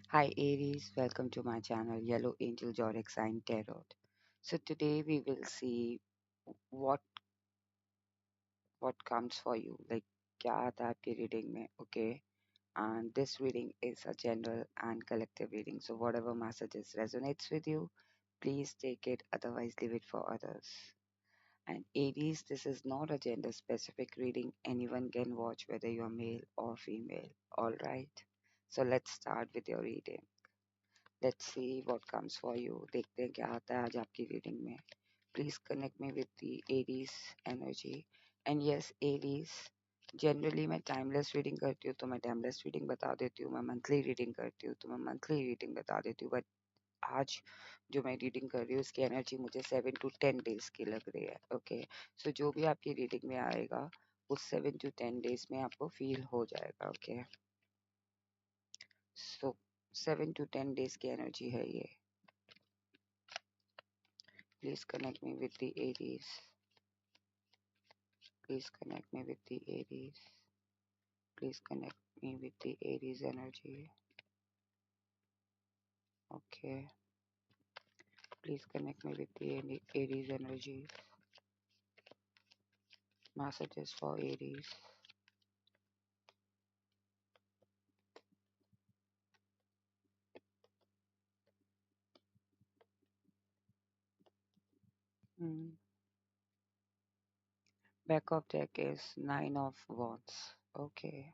Hi Aries, welcome to my channel Yellow Angel Zodiac Sign Tarot. So today we will see what what comes for you, like क्या आता है आपकी reading में, okay? And this reading is a general and collective reading. So whatever messages resonates with you, please take it. Otherwise, leave it for others. And Aries, this is not a gender specific reading. Anyone can watch whether you are male or female. All right. So let's start with your reading. Let's see what comes for you. देखते हैं क्या आता है आज आपकी reading में। Please connect me with the Aries energy. And yes Aries, generally मैं timeless reading करती हूँ तो मैं टाइमलेस रीडिंग बता देती हूँ, मैं मंथली रीडिंग करती हूँ तो मैं मंथली रीडिंग बता देती हूँ। बट आज जो मैं रीडिंग कर रही हूँ उसकी एनर्जी मुझे 7 to 10 डेज की लग रही है। ओके, सो जो भी आपकी रीडिंग में आएगा उस 7 to 10 डेज में आपको फील हो जाएगा। ओके, सो 7 to 10 डेज की एनर्जी है ये। Please connect me with the Aries. Please connect me with the Aries. Please connect me with the Aries energy. Okay. Please connect me with the Aries energy. Messages for Aries. Hmm. Back of deck is Nine of Wands. Okay.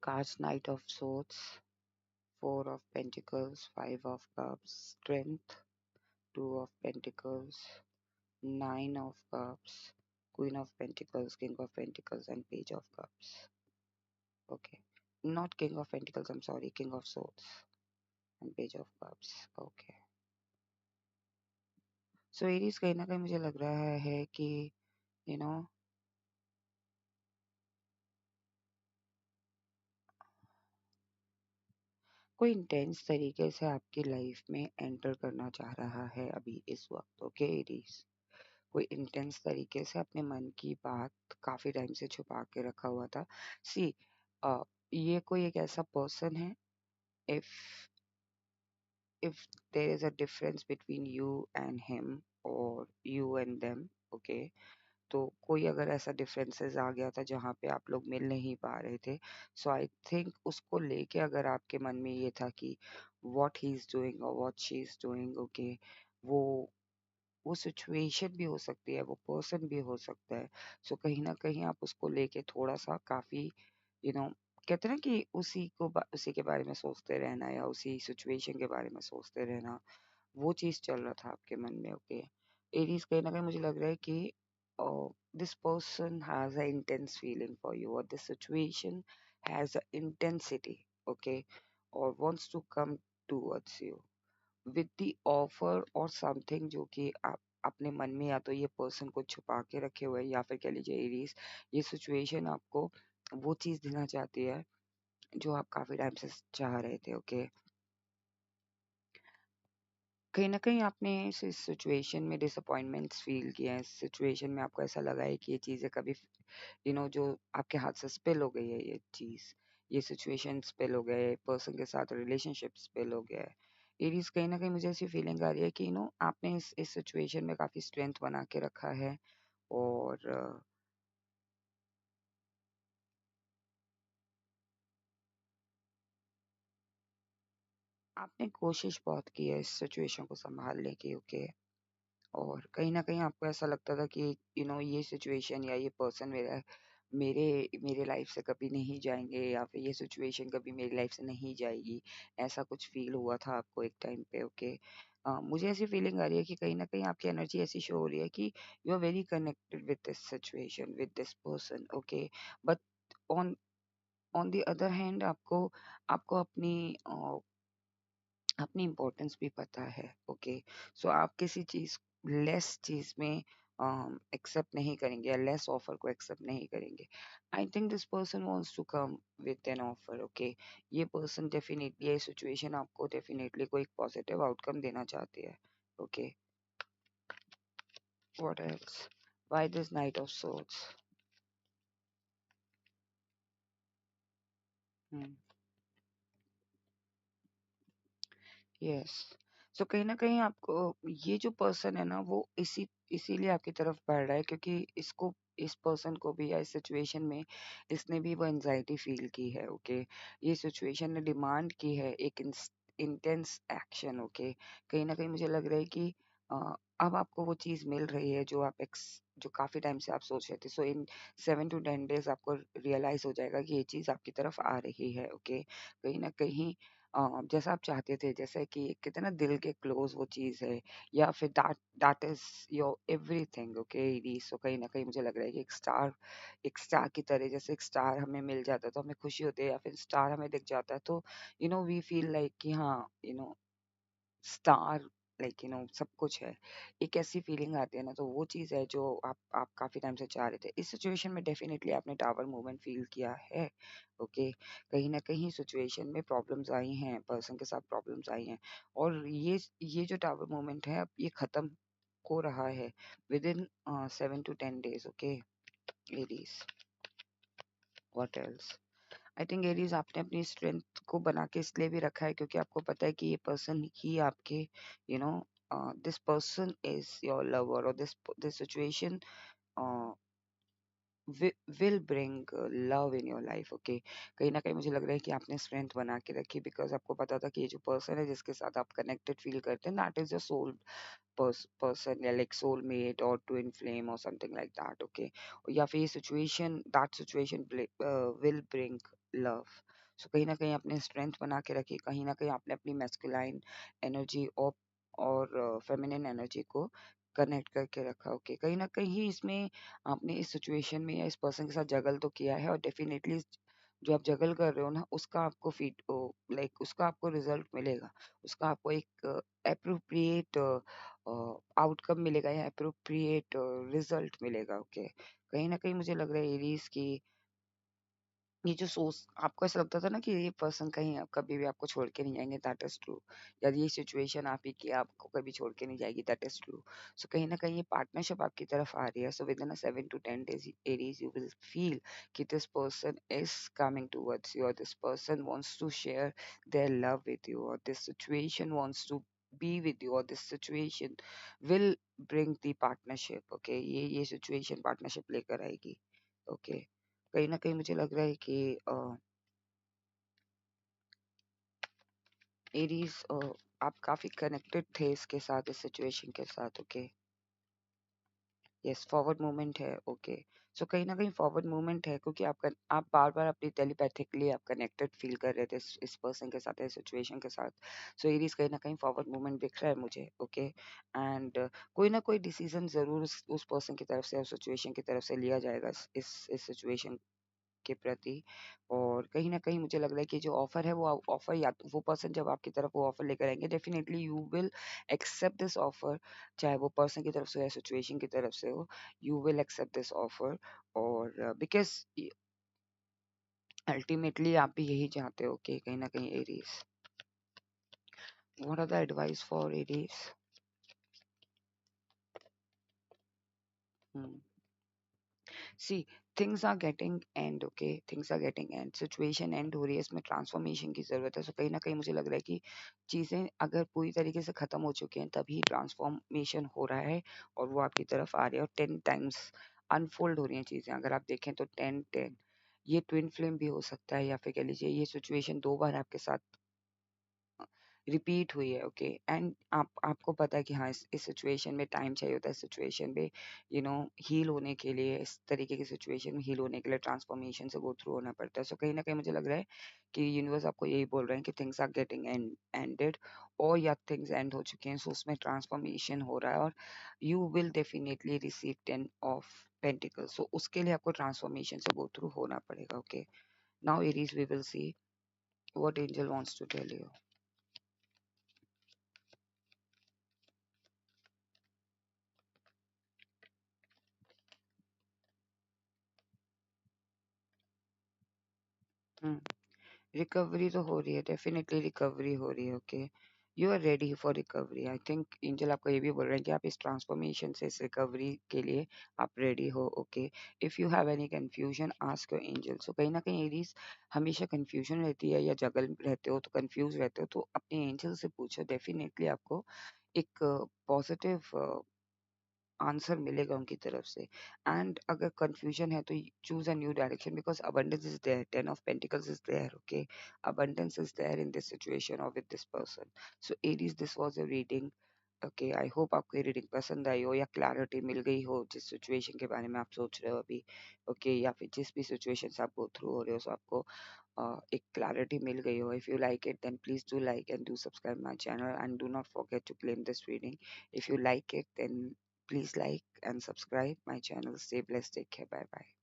Cards Knight of Swords. Four of Pentacles. Five of Cups. Strength. Two of Pentacles. Nine of Cups. Queen of Pentacles. King of Pentacles. And Page of Cups. Okay. Not King of Pentacles, I'm sorry, King of Swords and Page of Cups. Okay. So Aries, कहीं ना कहीं मुझे लग रहा है कि you know कोई intense तरीके से आपकी लाइफ में एंटर करना चाह रहा है अभी इस वक्त। ओके एरीज, कोई इंटेंस तरीके से अपने मन की बात काफी टाइम से छुपा के रखा हुआ था। सी, ये कोई एक ऐसा पर्सन है, if if there is a difference between you and him or you and them, okay, तो कोई अगर ऐसा डिफरेंसेस आ गया था जहाँ पे आप लोग मिल नहीं पा रहे थे, सो आई थिंक उसको लेके अगर आपके मन में ये था कि व्हाट ही इज डूइंग और what she is doing, okay, वो वो सिचुएशन भी हो सकती है, वो पर्सन भी हो सकता है। सो कहीं ना कहीं आप उसको लेके थोड़ा सा काफी यू नो कहते हैं ना कि उसी के बारे में सोचते रहना या उसी सिचुएशन के बारे में सोचते रहना, वो चीज़ चल रहा था आपके मन में। ओके एरीज, कहीं ना कहीं मुझे लग रहा है कि this person has a intense feeling for you और this situation has a intensity, okay, और wants to come towards you with the offer और समथिंग जो कि आप अपने मन में या तो ये पर्सन को छुपा के रखे हुए हैं या फिर कह लीजिए एरीज, ये सिचुएशन आपको वो चीज़ देना चाहती है जो आप काफी टाइम से चाह रहे थे। ओके, कहीं न कहीं आपने इस सिचुएशन में डिसअपॉइंटमेंट्स फ़ील किए हैं, इस सिचुएशन में आपको ऐसा लगा है कि ये चीज़ें कभी जो आपके हाथ से स्पिल हो गई है ये चीज़, ये सिचुएशन स्पिल हो गया है, पर्सन के साथ रिलेशनशिप स्पिल हो गया है। एरीज़, कहीं न कहीं मुझे ऐसी फीलिंग आ रही है कि आपने इस सिचुएशन में काफ़ी स्ट्रेंथ बना के रखा है और आपने कोशिश बहुत की है इस सिचुएशन को सँभालने की। ओके, और कहीं न कहीं आपको ऐसा लगता था कि ये सिचुएशन या ये पर्सन मेरे मेरे लाइफ से कभी नहीं जाएँगे या फिर ये सिचुएशन कभी मेरी लाइफ से नहीं जाएगी। ऐसा कुछ फ़ील हुआ था आपको एक टाइम पे। ओके। मुझे ऐसी फ़ीलिंग आ रही है कि कहीं न कहीं आपकी एनर्जी ऐसी शो हो रही है कि you are very connected with this situation, with this person. Okay. But on on the other hand आपको आपको अपनी इम्पोर्टेंस भी पता है। ओके, सो आप किसी चीज लेस चीज में एक्सेप्ट नहीं करेंगे या लेस ऑफर को एक्सेप्ट नहीं करेंगे। I think this person wants to come with an offer. Okay, ये पर्सन डेफिनेटली, ये सिचुएशन आपको डेफिनेटली कोई पॉजिटिव आउटकम देना चाहती है। Okay, what else, why this knight of swords, hmm, yes. So कहीं न कहीं आपको ये जो पर्सन है ना वो इसीलिए आपकी तरफ बढ़ रहा है क्योंकि इसको इस पर्सन को भी या इस सिचुएशन में इसने भी वो एंग्ज़ायटी फ़ील की है, ओके? ये सिचुएशन ने डिमांड की है एक इंटेंस एक्शन, ओके? कहीं न कहीं मुझे लग रहा है कि अ, अब आपको वो चीज़ मिल रही है जो काफ़ी टाइम से आप सोच रहे थे। सो इन 7 टू 10 डेज़ आपको रियलाइज़ हो जाएगा कि ये चीज़ आपकी तरफ आ रही है, ओके? कहीं न कहीं जैसा आप चाहते थे, जैसे कि कहते हैं ना दिल के क्लोज वो चीज़ है या फिर that that is your everything, okay Aries. So कहीं न कहीं मुझे लग रहा है कि एक स्टार की तरह जैसे एक स्टार हमें मिल जाता है तो हमें खुशी होती है या फिर स्टार हमें दिख जाता है तो वी फील लाइक कि हाँ, स्टार लाइक सब कुछ है। एक ऐसी फीलिंग आती है ना तो वो चीज़ है जो आप काफ़ी टाइम से चाह रहे थे। इस सिचुएशन में डेफ़िनेटली आपने टावर मूवमेंट फ़ील किया है, ओके। कहीं न कहीं सिचुएशन में प्रॉब्लम्स आई हैं, पर्सन के साथ प्रॉब्लम्स आई हैं और ये जो टावर मूवमेंट है अब ये ख़त्म हो रहा है within 7 to 10 days, okay Aries. What else? I think Aries आपने अपनी स्ट्रेंथ को बना के इसलिए भी रखा है क्योंकि आपको पता है कि ये पर्सन ही आपके you know this person is your lover और this situation will bring love in your life, okay. कहीं ना कहीं मुझे लग रहा है कि आपने स्ट्रेंथ बना के रखी बिकॉज आपको पता था कि ये जो पर्सन है जिसके साथ आप कनेक्टेड फील करते हैं that is your soul person, yeah, like soulmate or twin flame or something like that, okay? या फिर ये situation that situation will bring love. So कहीं ना कहीं आपने स्ट्रेंथ बना के रखी, कहीं ना कहीं आपने अपनी मैस्कुलाइन एनर्जी और फेमिनिन एनर्जी को कनेक्ट करके रखा, ओके। कहीं ना कहीं इसमें आपने इस सिचुएशन में या इस पर्सन के साथ जगल तो किया है और डेफिनेटली जो आप जगल कर रहे हो ना उसका आपको उसका आपको रिजल्ट मिलेगा, उसका आपको एक अप्रोप्रिएट आउटकम मिलेगा या अप्रोप्रिएट रिजल्ट मिलेगा, ओके। कहीं ना कहीं मुझे लग रहा है एरीज की ये जो सोच आपको ऐसा लगता था ना कि ये पर्सन कहीं कभी भी आपको छोड़ के नहीं जाएंगे, दैट इज ट्रू। या ये सिचुएशन आप ही की आपको कभी छोड़ के नहीं जाएगी, दैट इज ट्रू। सो कहीं ना कहीं ये पार्टनरशिप आपकी तरफ आ रही है। So within 7 to 10 days Aries you will feel कि this person is coming towards you और this person wants to share their love with you और this situation wants to be with you or this situation will bring the partnership, okay। ये situation partnership लेकर आएगी, okay. कहीं न कहीं मुझे लग रहा है कि एरीज़ आप काफ़ी कनेक्टेड थे इसके साथ, इस सिचुएशन के साथ, ओके। यस, फॉरवर्ड मूवमेंट है, ओके। सो कहीं न कहीं फॉरवर्ड मूवमेंट है क्योंकि आप बार-बार अपनी टेलीपैथिकली आप कनेक्टेड फ़ील कर रहे थे इस पर्सन के साथ, इस सिचुएशन के साथ। सो एरीज़ कहीं न कहीं फॉरवर्ड मूवमेंट दिख रहा है मुझे, ओके। एंड कोई ना कोई डिसीज़न ज़रूर उस पर्सन की तरफ से और सिचुएशन की तरफ से लिया जाएगा इस सिचुएशन के प्रति। और कहीं न कहीं मुझे लग रहा है कि जो ऑफ़र है वो ऑफ़र या तो वो पर्सन जब आपकी तरफ वो ऑफ़र लेकर आएँगे definitely you will accept this offer, चाहे वो पर्सन की तरफ से हो या सिचुएशन की तरफ से हो, you will accept this offer. और बिकॉज़ अल्टीमेटली आप भी यही चाहते हो कि कहीं न कहीं Aries. What are the advice for Aries? Hmm. See things are getting end, okay, things are getting end, situation end हो रही है, इसमें ट्रांसफॉर्मेशन की ज़रूरत है। सो कहीं न कहीं मुझे लग रहा है कि चीज़ें अगर पूरी तरीके से ख़त्म हो चुकी हैं तभी ट्रांसफॉर्मेशन हो रहा है और वो आपकी तरफ आ रही है और 10 टाइम्स अनफोल्ड हो रही हैं चीज़ें। अगर आप देखें तो 10-10 ये ट्विन फ्लेम भी हो सकता है या फिर कह लीजिए ये सिचुएशन 2 बार आपके साथ रिपीट हुई है, ओके। एंड आपको पता है कि हाँ इस सिचुएशन में टाइम चाहिए होता है, इस सिचुएशन में हील होने के लिए, इस तरीके की सिचुएशन में हील होने के लिए ट्रांसफॉर्मेशन से गो थ्रू होना पड़ता है। सो कहीं ना कहीं मुझे लग रहा है कि यूनिवर्स आपको यही बोल रहे हैं कि थिंग्स आर गेटिंग एंडेड और या थिंग्स एंड हो चुके हैं, सो उसमें ट्रांसफॉर्मेशन हो रहा है और you will definitely receive 10 of pentacle. So उसके लिए आपको ट्रांसफॉर्मेशन से गो थ्रू होना पड़ेगा, okay. Now Aries we will see what angel wants to tell you. Recovery तो हो रही है, डेफिनेटली रिकवरी हो रही है, okay. You are ready for recovery. I think angel आपको ये भी बोल रहे हैं कि आप इस ट्रांसफॉर्मेशन से, इस रिकवरी के लिए आप रेडी हो। Okay, if you have any confusion ask your angel. So कहीं ना कहीं एरीज हमेशा कंफ्यूजन रहती है या जगल रहते हो, तो कंफ्यूज रहते हो, तो अपने एंजल से पूछो, डेफिनेटली आपको एक पॉजिटिव आंसर मिलेगा उनकी तरफ से। एंड अगर कंफ्यूजन है तो choose a new direction, because abundance is there, 10 of Pentacles is there. Okay, abundance is there in this situation और with this person. So Aries, this was a reading. Okay, I hope आपको ये reading पसंद आई हो या clarity मिल गई हो जिस सिचुएशन के बारे में आप सोच रहे हो अभी। ओके, या फिर जिस भी सिचुएशन से आप गो थ्रू हो रहे हो, सो आपको एक क्लैरिटी मिल गई हो। If you like it then please do like and do subscribe my channel and do not forget to claim this reading. If you like it then please like and subscribe my channel. Stay blessed, take care, bye bye.